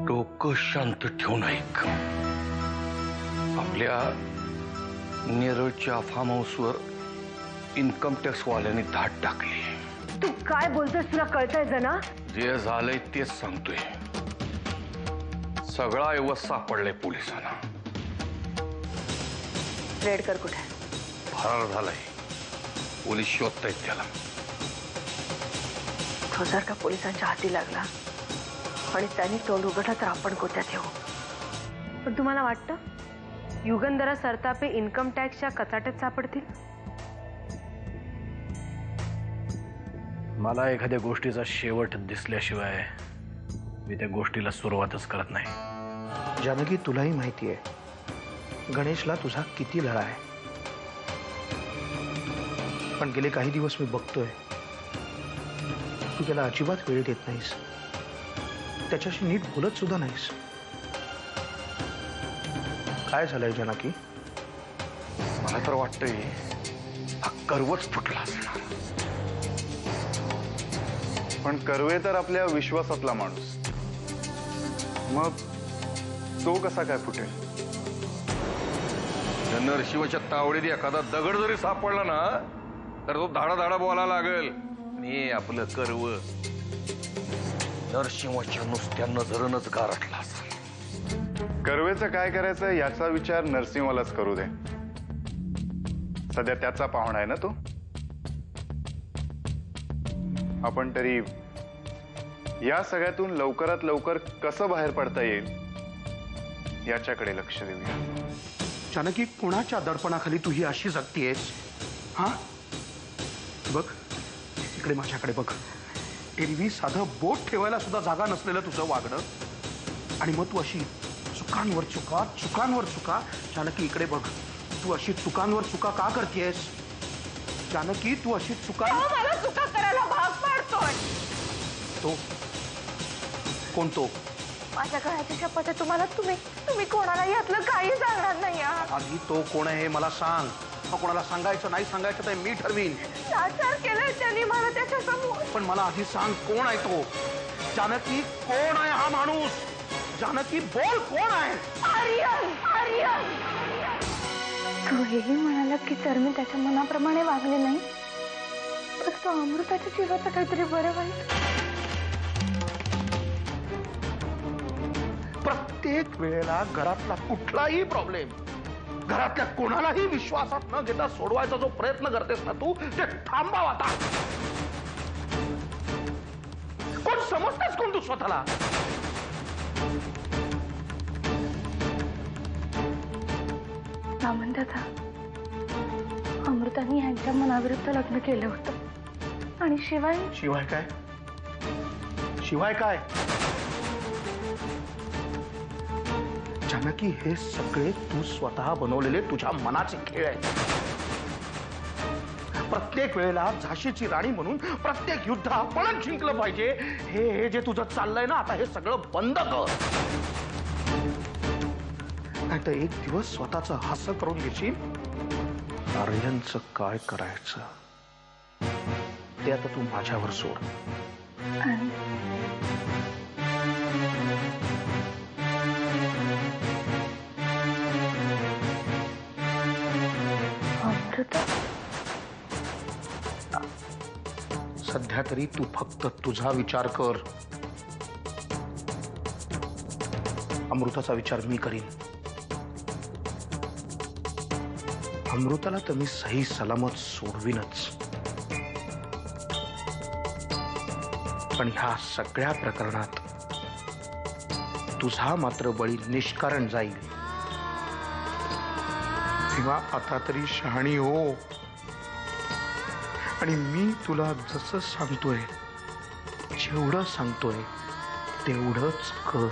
डोकं शांत ठेवून ऐक. आपल्या नेरळच्या फार्म हाऊसवर इन्कम टॅक्स वाल्यांनी धाड टाकली. तू काय बोलतोस, तुला कळतंय जना? जे झालंय तेच सांगतोय. सगळा ऐवज सापडलाय पोलिसांना. रेडकर कुठे? फरार झालाय. पोलीस शोधतायत त्याला. तो जर का पोलिसांच्या हाती लागला आणि त्यांनी तोंड उघडला तर आपण गोत्यात येऊ. पण तुम्हाला वाटतं युगंधरा सरतापे इन्कम टॅक्सच्या कचाट्यात सापडतील? मला एखाद्या गोष्टीचा शेवट दिसल्याशिवाय मी त्या गोष्टीला सुरुवातच करत नाही. जानकी, तुलाही माहिती आहे गणेशला तुझा किती लळा आहे. पण गेले काही दिवस मी बघतोय तू त्याला अजिबात वेळ देत नाहीस. त्याच्याशी नीट बोलत सुद्धा नाहीस. काय झालंय जानकी? मला तर वाटतंय हा कर्वच फुटला असणार. पण कर्वे तर आपल्या विश्वासातला माणूस, मग तो कसा काय फुटेल? नरशिवाच्या तावडीत एखादा दगड जरी सापडला ना तर तो धाडा धाडा बोलायला लागेल. आणि आपलं कर्व नरसिंहाच्या नुसत्या नजरेनच गारठला असेल. कर्वेचं काय करायचं याचा विचार नरसिंहालाच करू दे. सध्या त्याचा पाहुणा आहे ना तो. आपण तरी या सगळ्यातून लवकरात लवकर कसं बाहेर पडता येईल याच्याकडे लक्ष देऊया. जानकी, कोणाच्या दडपणाखाली तू ही अशी जगतीयेस? हा बघ इकडे, माझ्याकडे बघ. एरवी साधं बोट ठेवायला सुद्धा जागा नसलेलं तुझं वागणं, आणि मग तू अशी चुकांवर चुका, चुकांवर चुका. जानकी, इकडे बघ. तू अशी चुकांवर चुका का करतेस? जानकी, तू अशी चुका. मला चुका करायला भाग पाडतोय. तो कोण? तो माझ्या गळ्याची शपथ आहे तुम्हाला. तुम्ही कोणाला यातलं काही सांगणार नाही आहात. आधी तो कोण आहे मला सांग. मग कोणाला सांगायचं नाही सांगायचं ते मी ठरवीन. लाचार केलंय त्यांनी मला त्याच्या समोर. पण मला आधी सांग, कोण आहे तो? जानकी, कोण आहे हा माणूस? जानकी, बोल, कोण आहे? आर्यन. आर्यन, तू हेही म्हणाला की जर मी त्याच्या मनाप्रमाणे वागले नाही तर तो अमृताच्या जीवाचं काहीतरी बरं वाईट. प्रत्येक वेळेला घरातला कुठलाही प्रॉब्लेम घरातल्या कोणालाही विश्वासात न घेता सोडवायचा जो प्रयत्न करतेस ना तू, ते थांबाव आता. कोण समजतेस कोण तू स्वतःला? म्हणतात अमृताने यांच्या मनाविरुद्ध लग्न केलं होतं. आणि शिवाय शिवाय काय? शिवाय काय? जानकी, हे सगळे तू स्वतः बनवलेले तुझ्या मनाचे खेळ आहेत. प्रत्येक वेळेला झाशीची राणी म्हणून प्रत्येक युद्ध आपणच जिंकलं पाहिजे, हे जे तुझं चाललंय ना, आता हे सगळं बंद कर. नाही तर एक दिवस स्वतःच हास्य करून घेशील. आर्यनचं काय करायचं ते आता तू माझ्यावर सोड. सध्या तरी तू फक्त तुझा विचार कर. अमृताचा विचार मी करीन. अमृताला तर मी सही सलामत सोडवीनच. पण ह्या सगळ्या प्रकरणात तुझा मात्र बळी निष्कारण जाईल. तेव्हा आता तरी शहाणी हो. आणि मी तुला जसं सांगतोय, जेवढं सांगतोय तेवढंच कर.